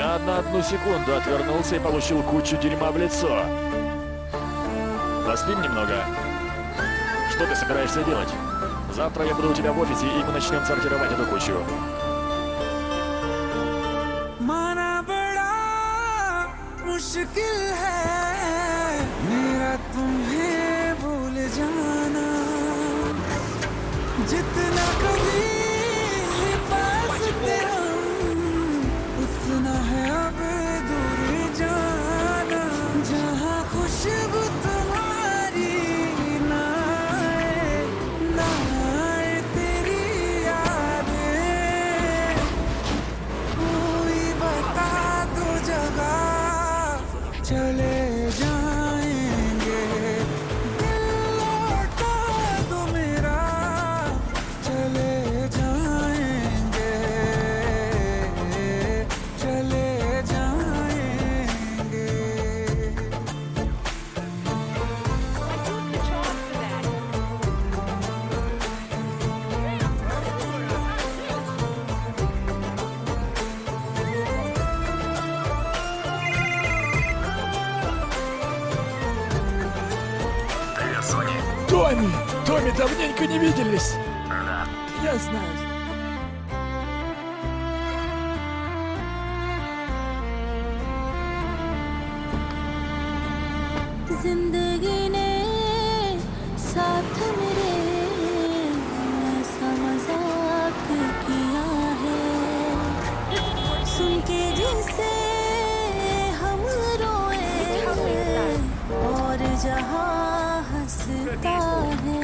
Я на одну секунду отвернулся и получил кучу дерьма в лицо. Поспим немного. Что ты собираешься делать? Завтра я буду у тебя в офисе, и мы начнем сортировать эту кучу. माना बड़ा मुश्किल है मेरा तुम्हें भूल जाना जितना कभी पास थे हम उतना है अब दूर जाना जहाँ खुशबू तुम्हारी ना आए तेरी यादें कोई बता दो जगह चले जाएंगे दिल लौटा दो मेरा चले जाएंगे चले जाएंगे Томми! Томми, давненько не виделись! Я знаю. जिंदगी ने साथ मेरे ऐसा मजाक किया है सुन के जिसे हम रोए और जहाँ हंसता है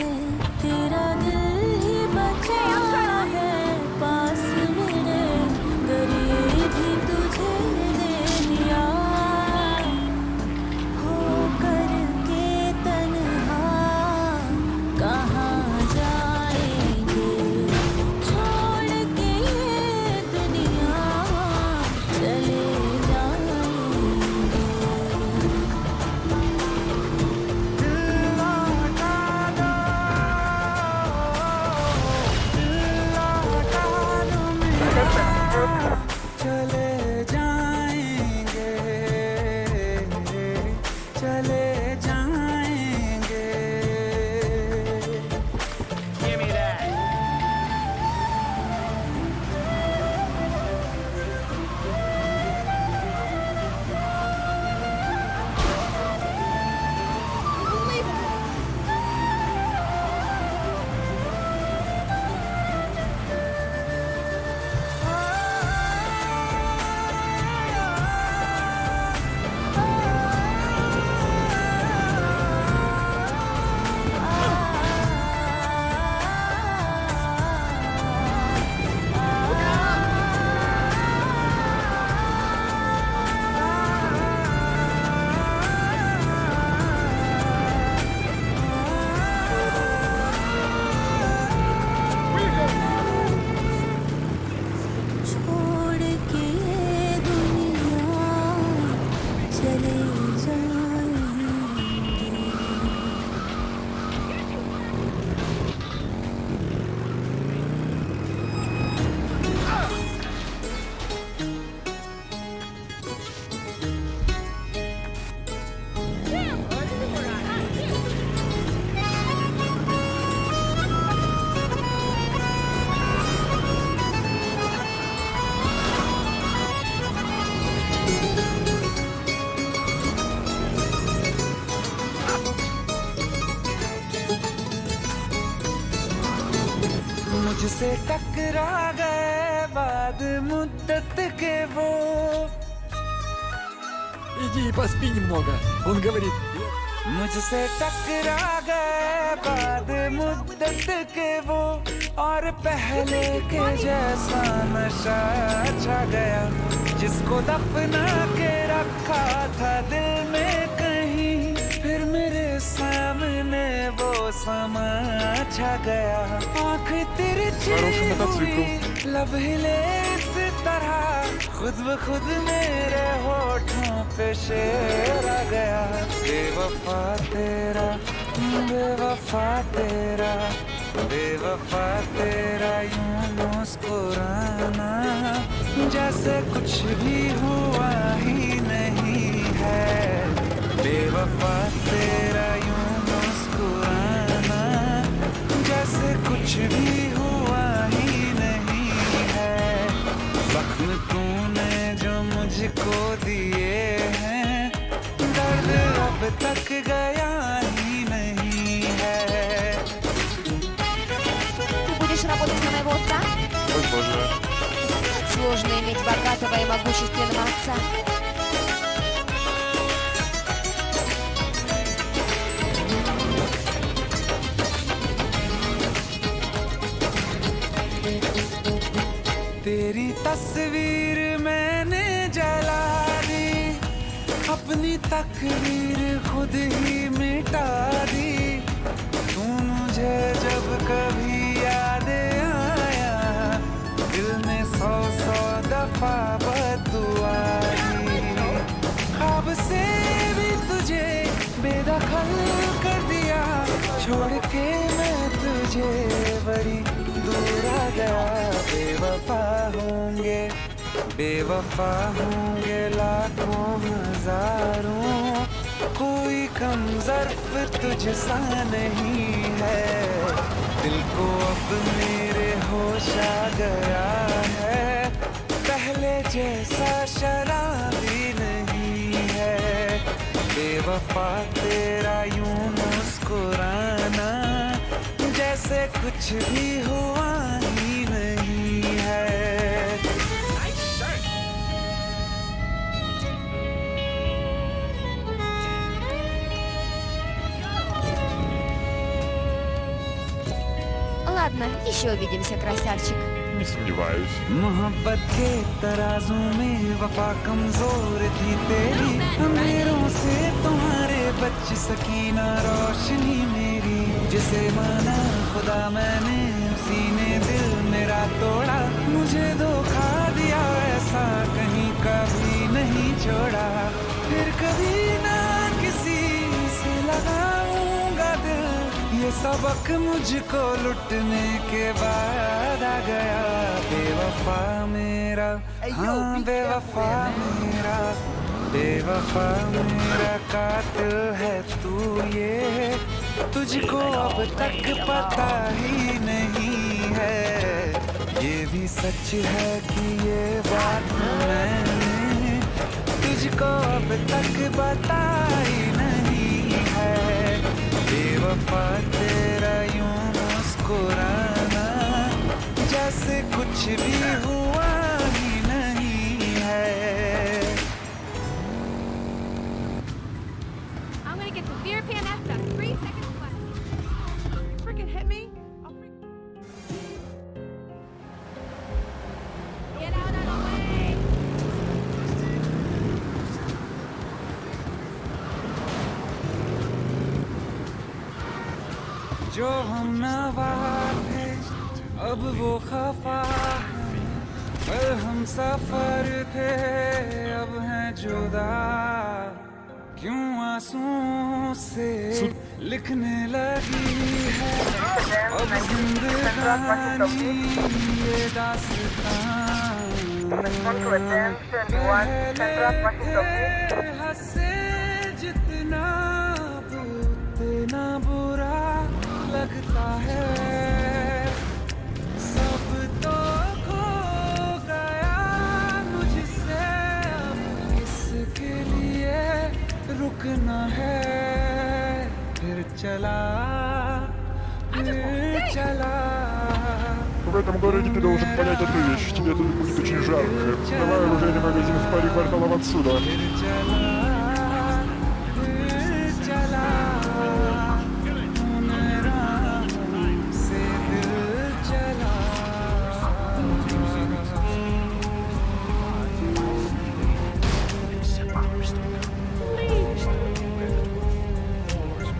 तेरा दिल ही बचा है पास मेरे गरीब भी तुझे दे दिया हो करके तन्हा कहाँ जाएंगे छोड़ के ये दुनिया चले जाएंगे चले जाएंगे चले जाएंगे छोड़ के ये दुनिया चले जाएंगे मुझसे टकरा गए बाद मुद्दत के वो Иди и поспи немного. Он говорит, मुझसे टकरा गए बाद मुद्दत के वो और पहले के जैसा नशा छा गया जिसको दफना के रखा था दिल में कहीं फिर मेरे सामने वो समा छा गया आँख तिरछी हुई लब हिले इस तरह खुद ब खुद मेरे होठों पे शेर आ गया बेवफा तेरा बेवफा तेरा बेवफा तेरा यूं मुस्कुराना जैसे कुछ भी हुआ ही नहीं है। बेवफा तेरा यूं मुस्कुराना, जैसे कुछ भी हुआ ही नहीं है। जख्म तूने जो मुझको दिए हैं, दर्द अब तक गया ही नहीं है। Ты будешь работать на моего отца? Возможно. Сложно иметь богатого и могущественного отца. तेरी तस्वीर मैंने जला दी, अपनी तकदीर खुद ही मिटा दी। तू मुझे जब कभी याद आया, दिल में 100 दफा बदुआ दी। ख्वाब से भी तुझे बेदखल कर दिया, छोड़ के मैं तुझे बड़ी दूर आ गया। बेवफा होंगे लाखों हजारों, कोई कम ज़र्फ तुझसा नहीं है। दिल को अब मेरे होश आ गया है, पहले जैसा शराबी नहीं है। बेवफा तेरा यूं मुस्कुराना, जैसे कुछ भी हुआ ही नहीं है। Ладно, еще увидимся, красавчик. Не сомневаюсь. मोहब्बत के तराजू में वफा कमजोर थी तेरी, अंधेरों से तुम्हारे बच सकी ना रोशनी मेरी। जिसे माना खुदा मैंने, उसी ने दिल मेरा तोड़ा। मुझे धोखा दिया ऐसा कहीं कभी नहीं छोड़ा। फिर कभी ना किसी से लगाऊंगा दिल, ये सबक मुझको लुटने के बाद आ गया। बेवफा मेरा, हाँ बेवफा मेरा, बेवफा मेरा कातिल है तू, ये तुझको अब तक पता ही नहीं है। ये भी सच है कि ये बात मैंने तुझको अब तक बताई नहीं है। बेवफा तेरा यूं मुस्कुराना, जैसे कुछ भी हुआ ही नहीं है। I'm gonna get the beer pan after 3 seconds left. Freaking hit me. I'll get out of the way. जो हम नवा थे अब वो खफा है, कल हम सफर थे अब हैं जुदा। क्यों आंसुओं से लिखने लगी है अब जिंदगानी ये दास्तां। पहले थे हंसे जितना उतना बुरा लगता है। सब तो खो गया मुझसे, अब किसके लिए रुकना है। फिर चला, फिर चला। В этом городе ты должен понять одну вещь. Тебе тут будет очень жарко. Давай оружейный магазин в паре кварталов отсюда. फिर चला, फिर चला। उन राहों से दिल चला।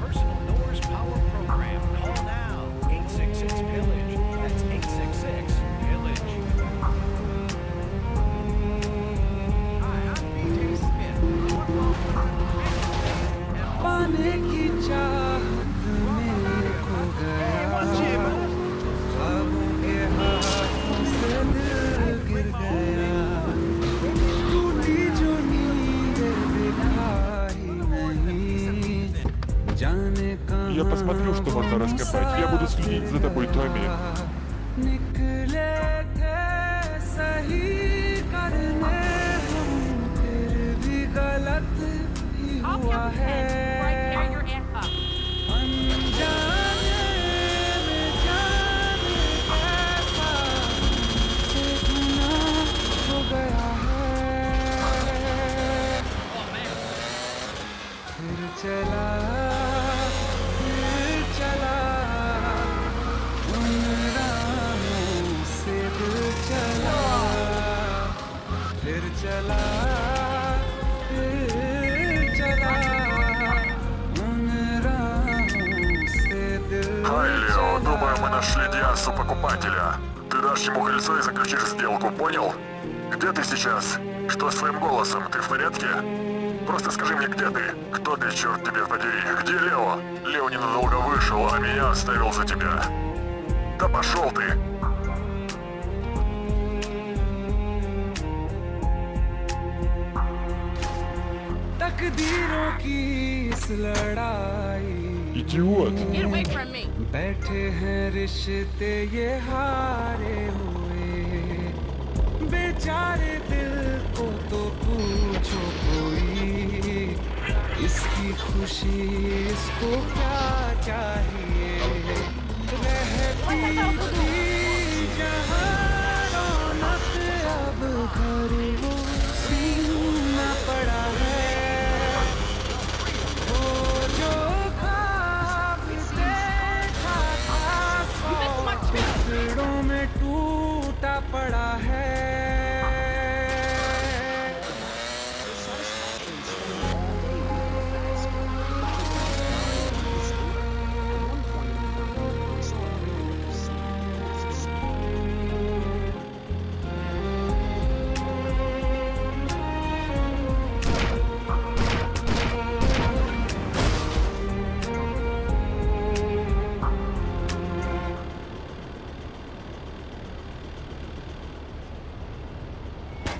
Personal Doors Power Program. Call now. 866-PILLAGE. That's 866-PILLAGE. Hi, I'm BJ Smith. можно раскопать. Я буду следить за тобой, Томми. निकले थे सही करने हम फिर भी गलत ही Off हुआ your है head before I tear your ass up. अनजाने में जाने कैसा मुझसे गुनाह हो गया है फिर चला उन राहों से दिल चला फिर चला उन राहों से दिल Хай, Лео, думаю, мы нашли Диасу покупателя. Ты дашь ему кольцо и заключишь сделку, понял? Где ты сейчас? Что с твоим голосом? Ты в порядке? Просто скажи мне, где ты? Кто ты, черт тебя подери? Где Лео? Лео ненадолго вышел, а меня оставил за тебя. Да пошел ты! तकदीरों की इस लड़ाई Идиот! Get away from me. बैठे हैं रिश्ते ये हारे हुए बेचारे दिल को तो पूछो कोई इसकी खुशी इसको क्या चाहिए रहती थी जहाँ रौनक अब घर वो सीना पड़ा है वो जो ख्वाब देखा था सौ टुकड़ों में टूटा पड़ा है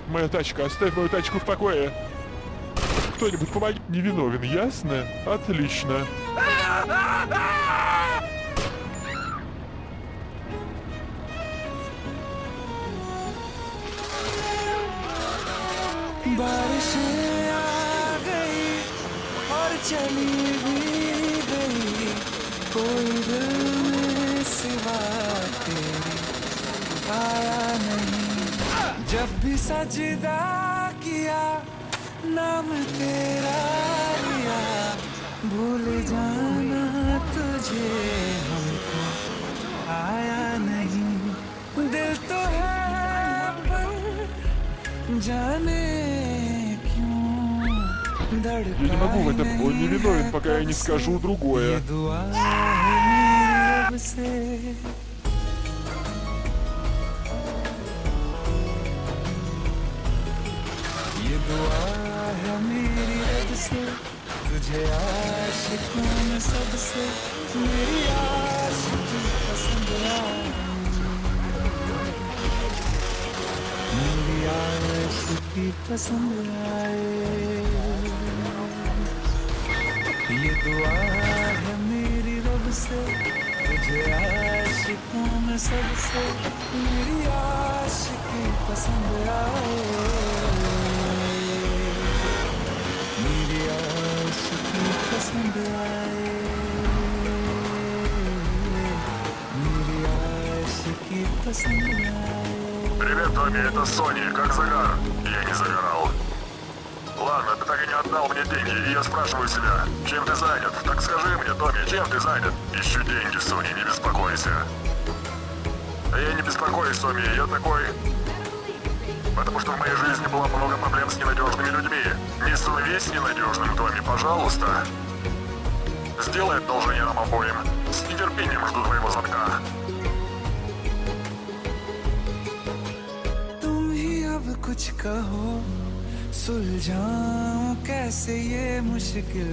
Моя тачка, оставь мою тачку в покое. Кто-нибудь помоги. Невиновен, ясно? Отлично. बारिशें आ गई और चली भी गई कोई दिल में सिवा तेरे आया नहीं जब भी सजदा किया नाम तेरा लिया भूल जाना तुझे हमको आया नहीं दिल तो है पर जाने Я не могу в этом, он невиновен, пока я не скажу другое. ये दुआ है मेरी रब से तुझे आशिकों में सबसे मेरी आशिकी पसंद आई मेरी आशिकी पसंद आए ये दुआ है मेरी रब से तुझे आशिकों में सबसे मेरी आशिकी पसंद आए मेरी आशिकी पसंद आए मेरी आशिकी पसंद आए Привет, Томми, это Сони. Как загар? Я не загорал. Ладно, ты так и не отдал мне деньги, и я спрашиваю себя, чем ты занят? Так скажи мне, Томми, чем ты занят? Ищу деньги, Сони, не беспокойся. Я не беспокоюсь, Томми, я такой... Потому что в моей жизни было много проблем с ненадежными людьми. Не становись ненадежным, Томми, пожалуйста. Сделай одолжение нам обоим. С нетерпением жду твоего звонка. अब कुछ कहो सुलझाऊं कैसे ये मुश्किल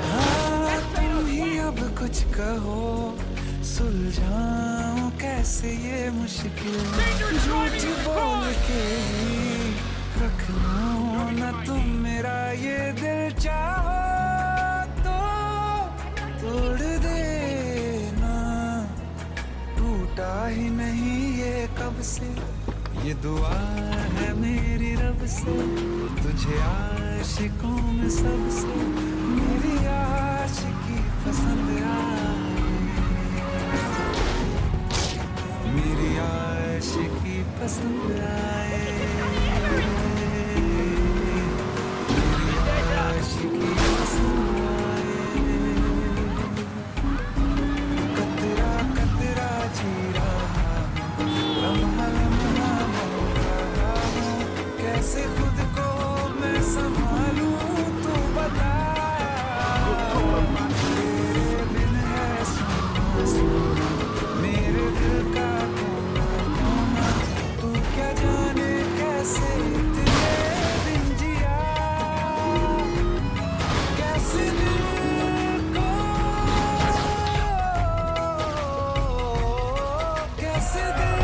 हाँ तुम ही अब कुछ कहो सुलझाऊं कैसे ये मुश्किल झूठ बोल के ही रख लूं न तुम मेरा ये दिल चाहो तो तोड़ देना, टूटा ही नहीं ये कब से, ये दुआ है मेरी रब से, तुझे आशिकों में सबसे मेरी आशिकी पसंद आए, मेरी आशिकी पसंद आए, मेरी आशिकी पसंद आए। कतरा कतरा जी रहा हूँ, लम्हा लम्हा मर रहा हूँ, कैसे खुद को मैं संभालूं तू बता, तेरे बिन है सुना सुना मेरे दिल का कोना कोना, तू क्या जाने कैसे तेरे बिन जिया, कैसे दिल को, कैसे दिल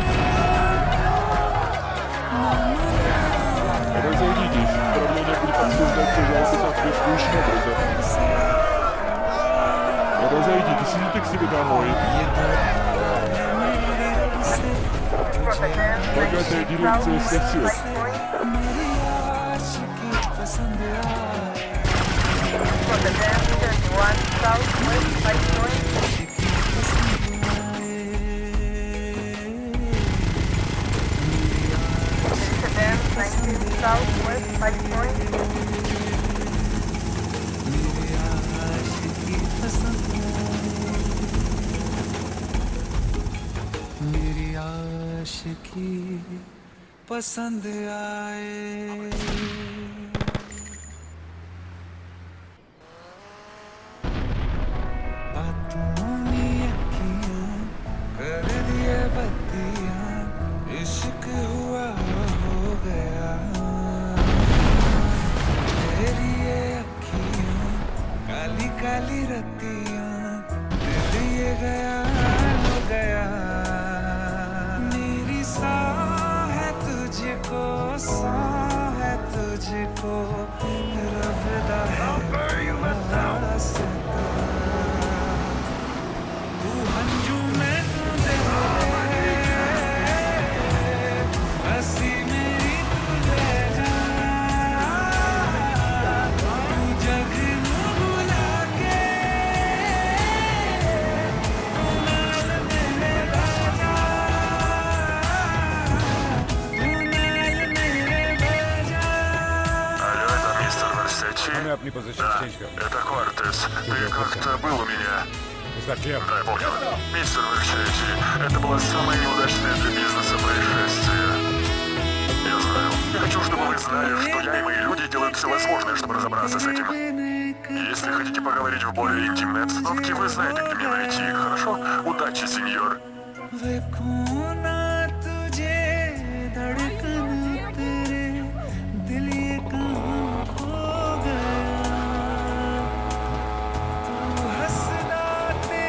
Разойдитесь. Управление будет обсуждать пожалуйста соответствующим образом. Разойдитесь, идите к себе домой. Богатая дирекция сосед. मेरी आशिकी पसंद आए, मेरी आशिकी पसंद आए। बातों ने अखियां कर दिए बत्तियां, इश्क हुआ हो गया, तेरी ये अखियां काली काली रत्तियां, दिल ये गया हो गया, मेरी सांस है तुझको, सांस है तुझको, रफ़दा है वास्ता, तू हंजू में दे, हंसी मेरी तू ले जा, तू जग नू भुला के, तू नाल मेरे बाजा, तू नाल मेरे बाजा। Алло, это мистер Версачи? Понятный позащитничка. Это Кортес. Ты как-то был у меня. Зачем? Да, я помню. Мистер Версачи, это было самое неудачное для бизнеса происшествие. Я знаю. Я хочу, чтобы вы знали, что я и мои люди делают все возможное, чтобы разобраться с этим. Если хотите поговорить в более интимной обстановке, вы знаете, где меня найти. Хорошо? Удачи, сеньор. देखूं ना तुझे धड़कन तेरे दिल ये कहाँ खो गया, तू हंसदा ते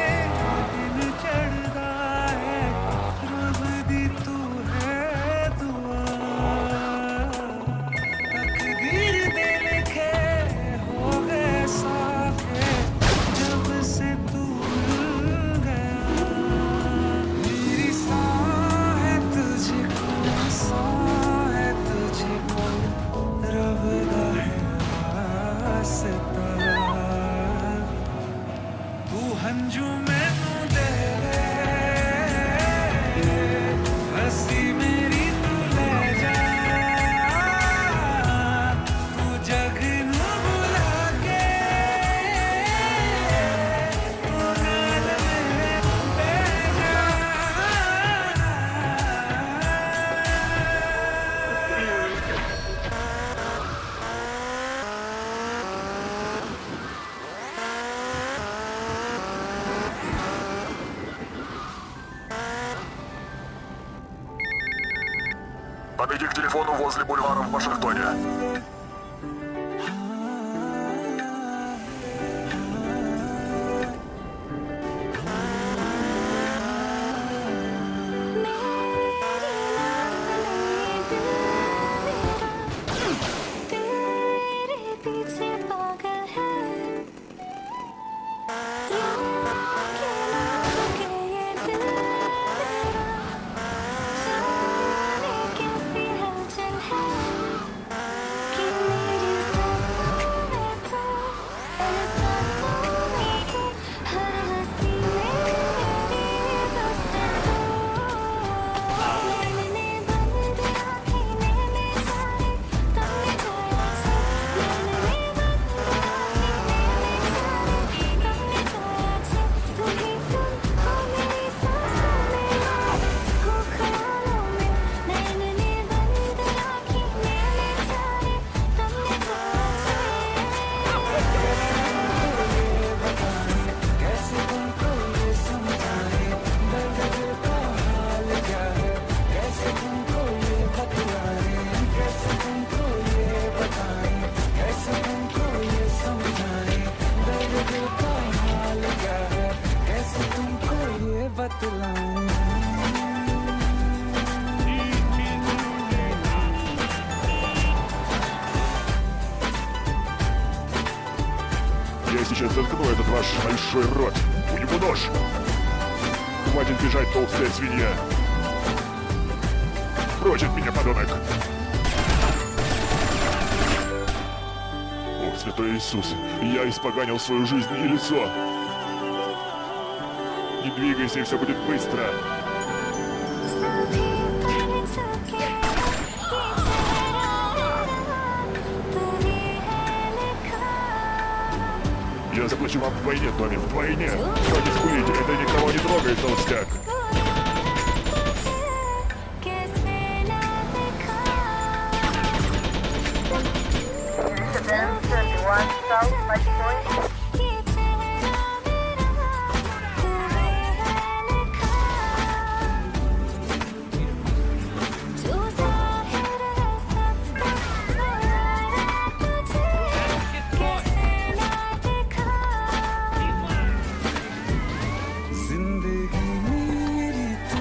दिन चढ़दा है, रब दी तू है दुआ, तकदीर दे लिखे हो गए साथे, जब से तू मिल गया, मेरी सांस है तुझको, सांस है तुझको, रफ़दा है वास्ता, तू हंजू में दे, हंसी मेरी तू ले जा, तू जग नू भुला के, तू नाल मेरे बैजा। Подойди к телефону возле бульвара в Вашингтоне. मेरी сейчас заткну этот ваш большой рот. У него нож. Хватит бежать, толстая свинья. Прочь от меня, подонок. О, святой Иисус, я испоганил свою жизнь и лицо. Не двигайся, и все будет быстро. Я заплачу вам вдвойне, Томми, вдвойне. Хватит скулить, это никого не трогает, толстяк. जिंदगी मेरी तू,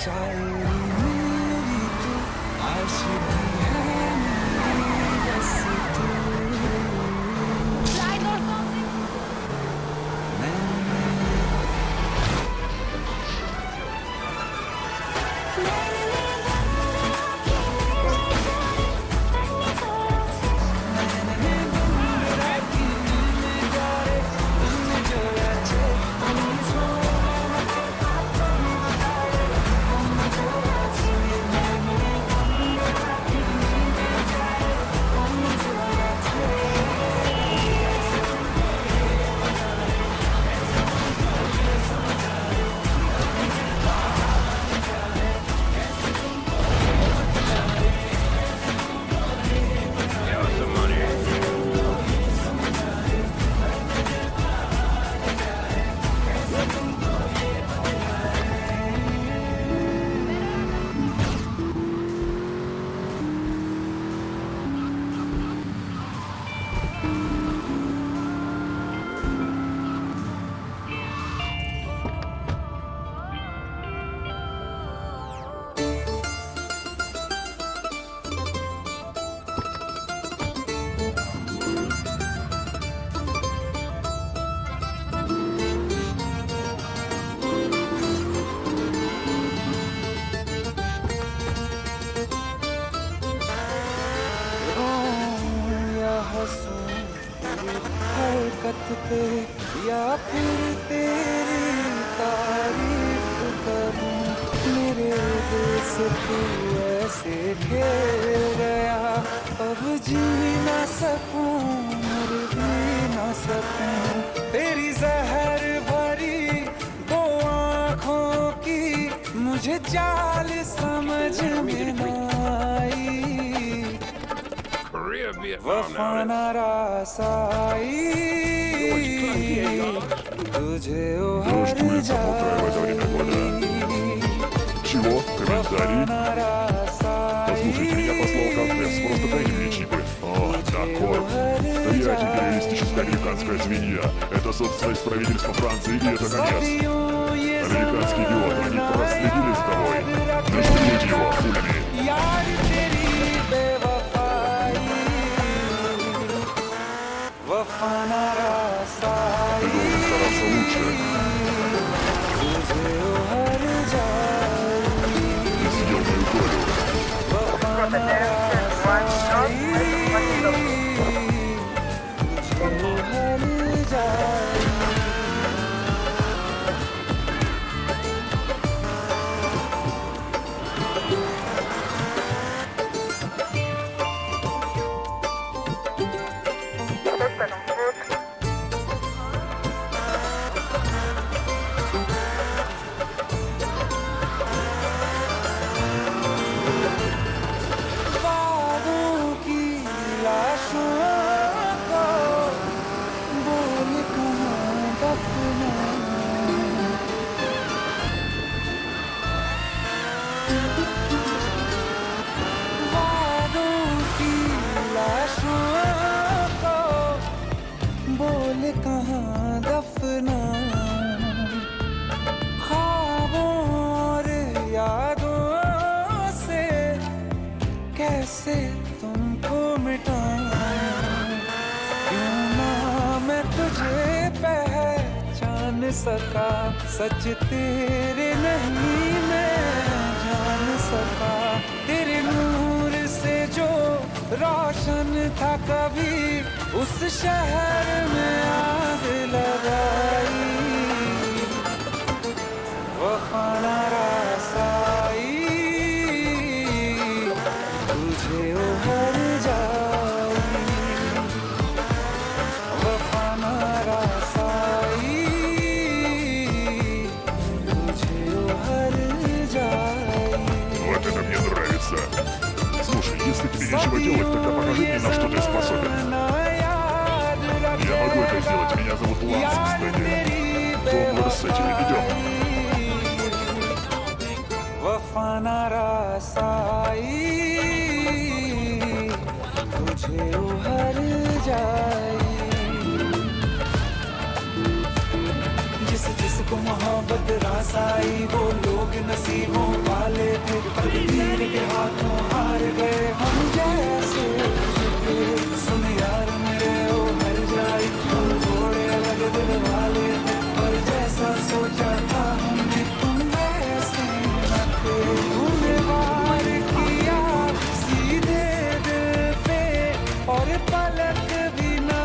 शायरी मेरी तू, आशिकी है मेरी बस तू। Slide or something. हरकत पे या फिर तेरी तारीफ करूं, मेरे दिल से तू ऐसे खेल गया, अब जी ना सकूं मर भी ना सकूं। तेरी जहर भरी दो आँखों की मुझे चाल समझ में न आई, वफा ना रासाई तुझे हर जाई। Чего? Комментарий? Послушайте, я послал контекст, просто дайте мне чипы. О, так вот. Да я империалистическая американская свинья. Это собственность правительства Франции, и это конец. Американский идиот, они проследили за тобой. Застрелите его пулями. यार तेरी बेवफाई, वफा ना Ты रासाई должен стараться лучше. तुझे हर जाई, Ты съел мою долю. वफा ना रासाई तुझे हर जाई। सका, सच तेरे नहीं मैं जान सका। तेरे नूर से जो रोशन था कभी, उस शहर में आग लगाई। वफा ना रसाई, तुझे उभर जाई। वफा ना रसाई, तुझे उभर जाई। Вот это мне нравится. Слушай, если тебе нечего делать, тогда покажи мне, на что ты способен. Я могу это сделать. Меня зовут Ланс, кстати. Том, с этим идем. वफा ना रसाई, तुझे उभर जाई। जिसको मोहब्बत रासाई, वो लोग नसीबों वाले थे। तकदीर के हाथों हार गए हम जैसे थे। सुन यार मेरे ओ मर जाई, हम थोड़े अलग दिल वाले थे। पर जैसा सोचा था हमने तुम वैसे न थे। तूने वार किया सीधे दिल पे, और पलक भी ना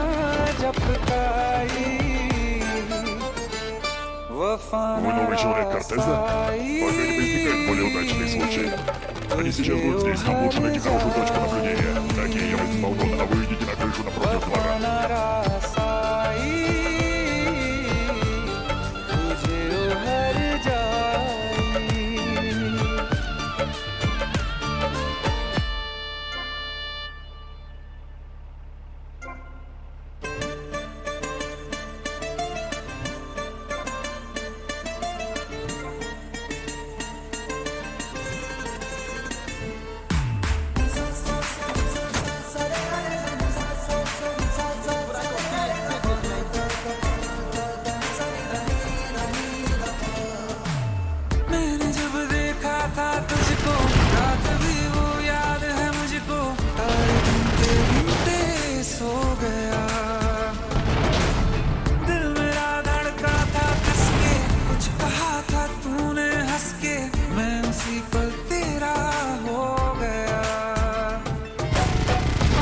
झपकाई। Вы новый человек Кортеза? Пока не возникает более удачный случай. Они сейчас будут здесь, нам лучше найти хорошую точку наблюдения. Такие я возьму балкон, а вы идите на крышу напротив двора. मैंने जब देखा था तुझको, रात भी वो याद है मुझको। तारे गिनते गिनते सो गया, दिल मेरा धड़का था कसके। कुछ कहा था तूने हंस के, मैं उसी पल तेरा हो गया।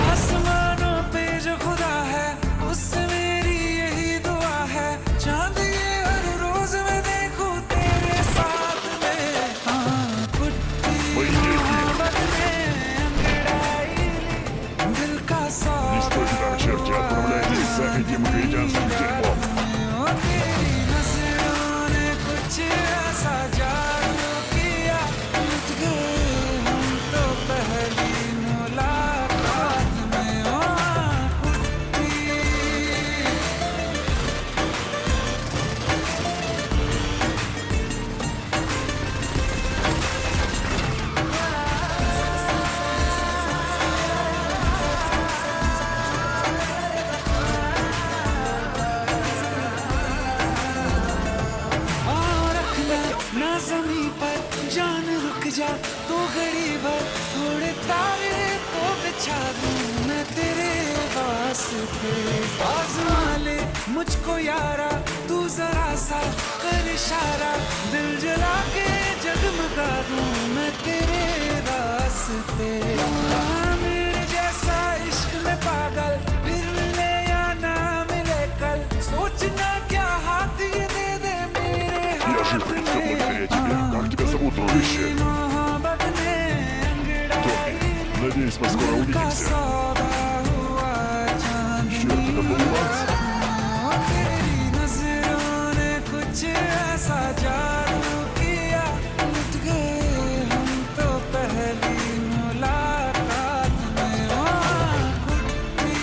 आसमानों पे जो खुदा है, उससे मेरी यही दुआ है। चांद ये हर रोज मैं देखूं तेरे साथ में। हाँ, कुट्टी मोहब्बत ने अंगड़ाई ली, दिल का Не стойте там, черти, отправляйтесь, захотим гаитянским дерьмом. तेरी नजरों ने कुछ ऐसा जादू किया। लुट गए हम तो पहली मुलाकात में। ओ कुट्टी, रखना ना ज़मीं पर जान, रुक जा तो घड़ी भर। थोड़े तारे तो बिछा दूं मैं तेरे वास्ते। आज़मा ले मुझको यारा, तू जरा सा कर इशारा। दिल जला के जगमगा दूं मैं तेरे रास्ते। मेरे जैसा इश्क में पागल, फिर मिले या ना मिले कल। सोचना क्या हाथ ये दे दे मेरे Я жив и все благодаря тебе. Как тебя зовут, дружище? मोहब्बत ने अंगड़ाई ली। Надеюсь, мы скоро увидимся. सौदा हुआ चांदनी। Черт, это был Ланс. तेरी नजरों ने कुछ ऐसा जादू किया। लुट गए हम तो पहली मुलाकात में। ओ कुट्टी,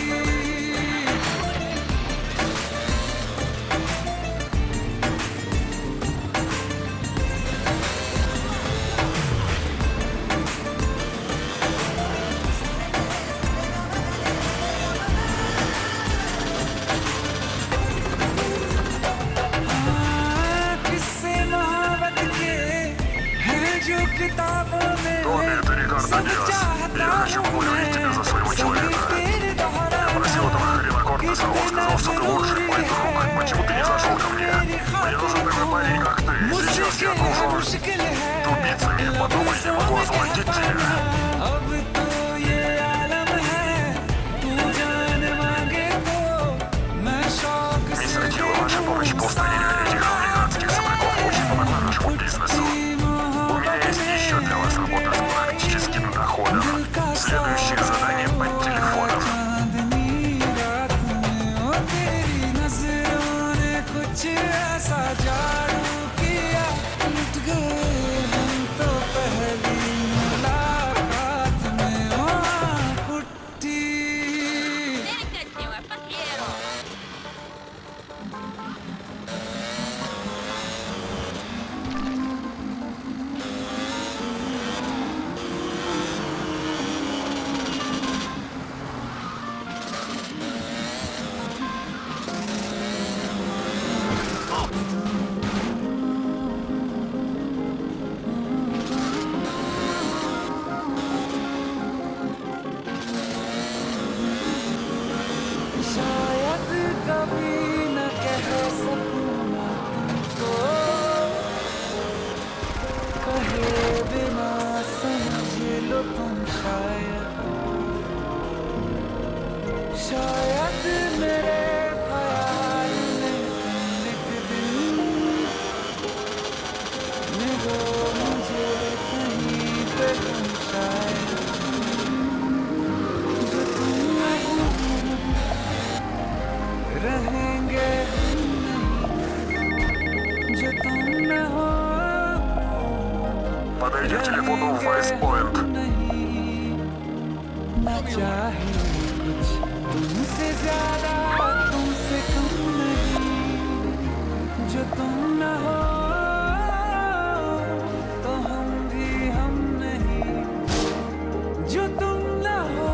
किताबों में Томми, это Рикардо सब Диас. चाहता Я хочу हूँ выложить тебя за своего मैं, человека. सभी तेरे Я просил этого хрена दोहराना Кортеза Честно, он сказал, что ты лучший мой друг. Почему ты не зашел ко мне? Мне нужен такой парень, как ты. Сейчас я окружен тупицами. Подумай, я могу освободить тебя. अब तो ये आलम है तू जान मांगे तो मैं शौक से Мистер Тилл, ваша помощь в устранению этих американских сопряков очень помогла нашему бизнесу. У меня есть еще для вас работа с практическим доходом. Следующее задание по телефону. चांदनी रात में ओ तेरी नजरों ने कुछ ऐसा जादू किया लुट गए हम तो पहली मुलाकात में ओ आँख उठी शायद कभी न कह सकूं मैं तुमको कहे बिना समझ लो तुम शायद मेरे ख्याल में तुम एक दिन मिलो मुझे कहीं पे तुम शायद जो तुम नहीं रहेंगे हम नहीं जो तुम न हो Подойди к телефону в Вайс-Пойнт. नहीं न चाहे कुछ तुमसे ज्यादा तुमसे कम नहीं जो तुम न हो तो हम भी हम नहीं जो तुम न हो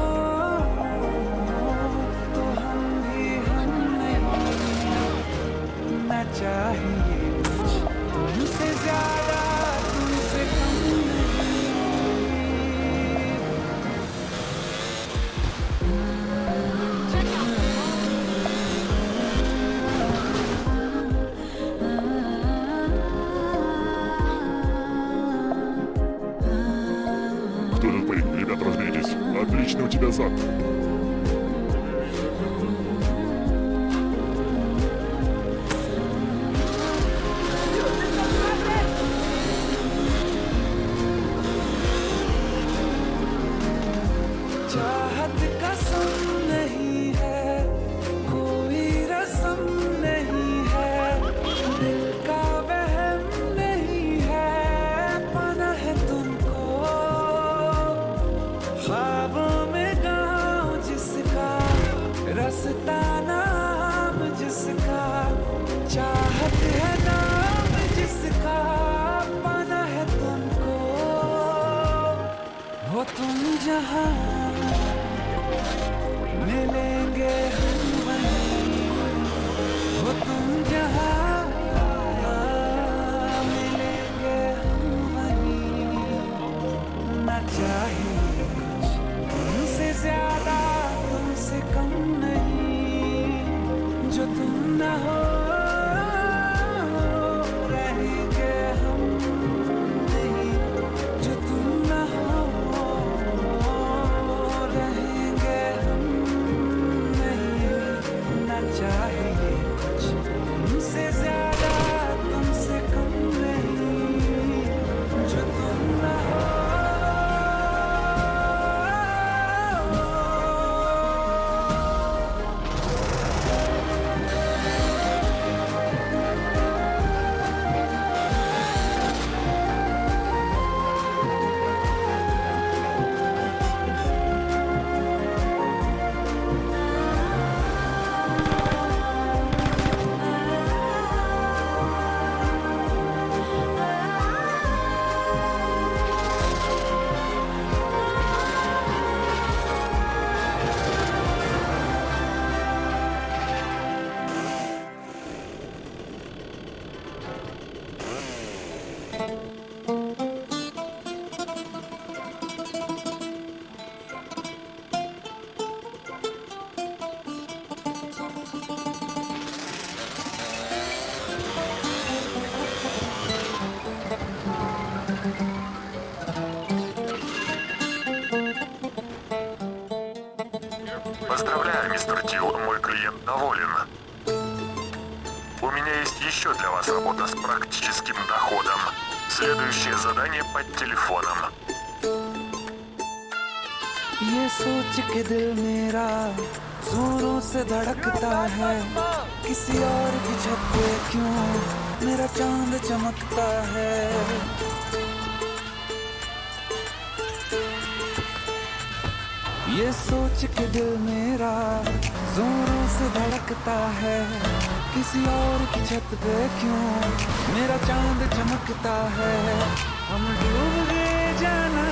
तो हम भी हम नहीं न चाहिए कुछ तुमसे ज्यादा तुमसे कम नहीं Кто этот парень? Ребята, разберитесь. Отлично у тебя зад. चाहत कसम नहीं है कोई रस्म नहीं है दिल का वहम नहीं है पाना है तुमको ख्वाबों में गाँव जिसका रास्ता नाम जिसका चाहत है नाम जिसका पाना है तुमको हो तुम जहाँ मिलेंगे हम वहीं हो तुम जहाँ मिलेंगे हम वहीं न चाहिए कुछ तुमसे ज्यादा तुमसे कम नहीं जो तुम न हो रहेंगे हम नहीं जो तुम न हो रहेंगे हम नहीं न चाहिए कुछ तुमसे ज्यादा तुमसे कम नहीं जो तुम न हो мистер Тил, мой клиент доволен. У меня есть еще для вас работа с практическим доходом. Следующее задание под телефоном. ये सोच के दिल मेरा जोरों से धड़कता है, किसी और की छत पे क्यों मेरा चांद चमकता है। ये सोच के दिल मेरा जोरों से धड़कता है, किसी और की छत पे क्यों मेरा चांद चमकता है। हम डूब गए जाना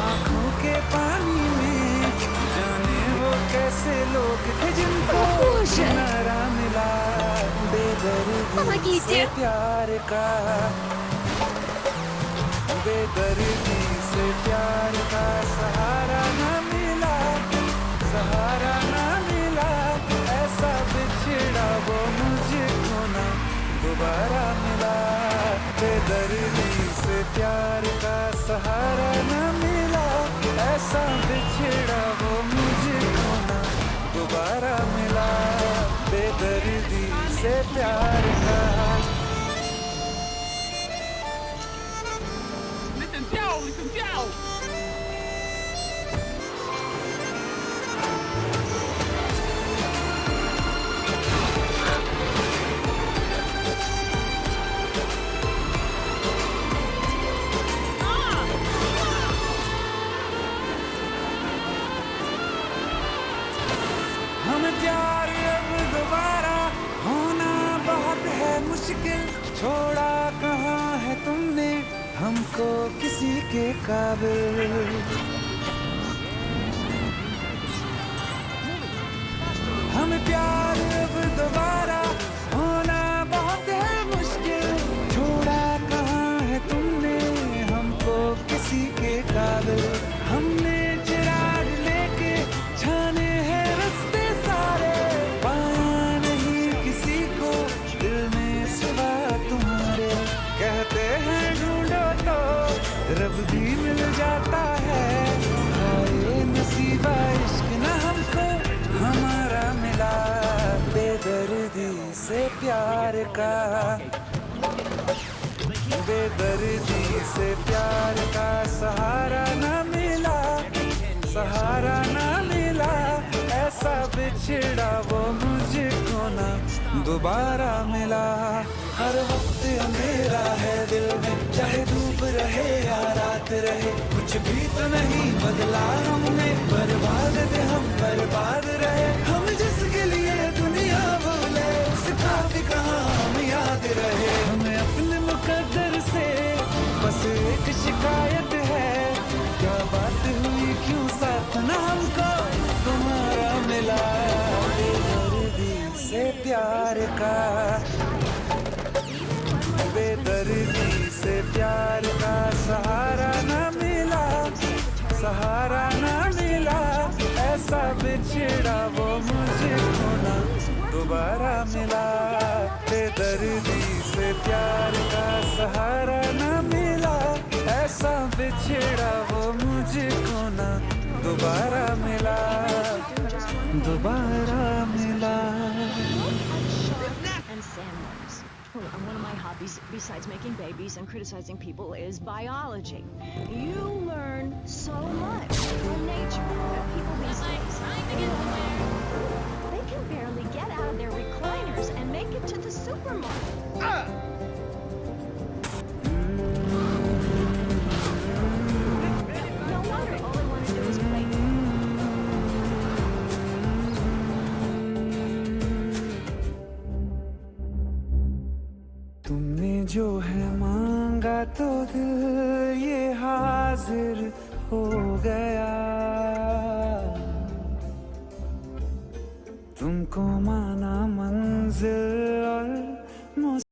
आंखों के पानी में, जाने वो कैसे लोग थे जिनको किनारा मिला बेदर्दी से प्यार का, बेदर्दी से प्यार का सहारा ना मिला, सहारा ना मिला। ऐसा बिछड़ा वो मुझको ना दोबारा मिला, बेदर्दी से प्यार का सहारा ना मिला। ऐसा बिछड़ा वो मुझको ना दोबारा मिला, बेदर्दी से प्यार का। हमें प्यार अब दोबारा होना बहुत है मुश्किल, छोड़ा कहाँ है तुमने हमको किसी के काबिल। हमें प्यार अब दोबारा होना बहुत है मुश्किल, छोड़ा कहाँ है तुमने हमको किसी के काबिल। हमने चिराग लेके छाने हैं रास्ते सारे, पाया नहीं किसी को दिल में सिवा तुम्हारे। कहते हैं ढूंढो तो रब भी मिल जाता है, हाय नसीबा इश्क न हमको हमारा मिला, बेदर्दी से प्यार का, बेदर्दी से प्यार का सहारा न मिला, सहारा न मिला। ऐसा बिछड़ा वो मुझको ना दोबारा मिला। हर वक्त अंधेरा है दिल में, चाहे धूप रहे या रात रहे, कुछ भी तो नहीं बदला हमने, बर्बाद थे हम बर्बाद रहे। हम जिसके लिए दुनिया बोले उसका भी कहाँ हम याद रहे। हमें अपने मुकद्दर से बस एक शिकायत है, क्या बात हुई क्यों साथ न हमको तुम्हारा मिला, बेदर्दी से प्यार का, बेदर्दी से प्यार का सहारा न मिला, सहारा न मिला। ऐसा बिछड़ा वो मुझको ना दोबारा मिला, बेदर्दी से प्यार का सहारा न मिला। ऐसा बिछड़ा वो मुझको ना दोबारा मिला, दोबारा मिला। And sandworms. One of my hobbies, besides making babies and criticizing people, is biology. You learn so much from nature that people these days, they can barely get out of their recliners and make it to the supermarket. No wonder all they want to do is play. तुमने जो है मांगा तो दिल ये हाजिर हो गया, तुमको माना मंजिल और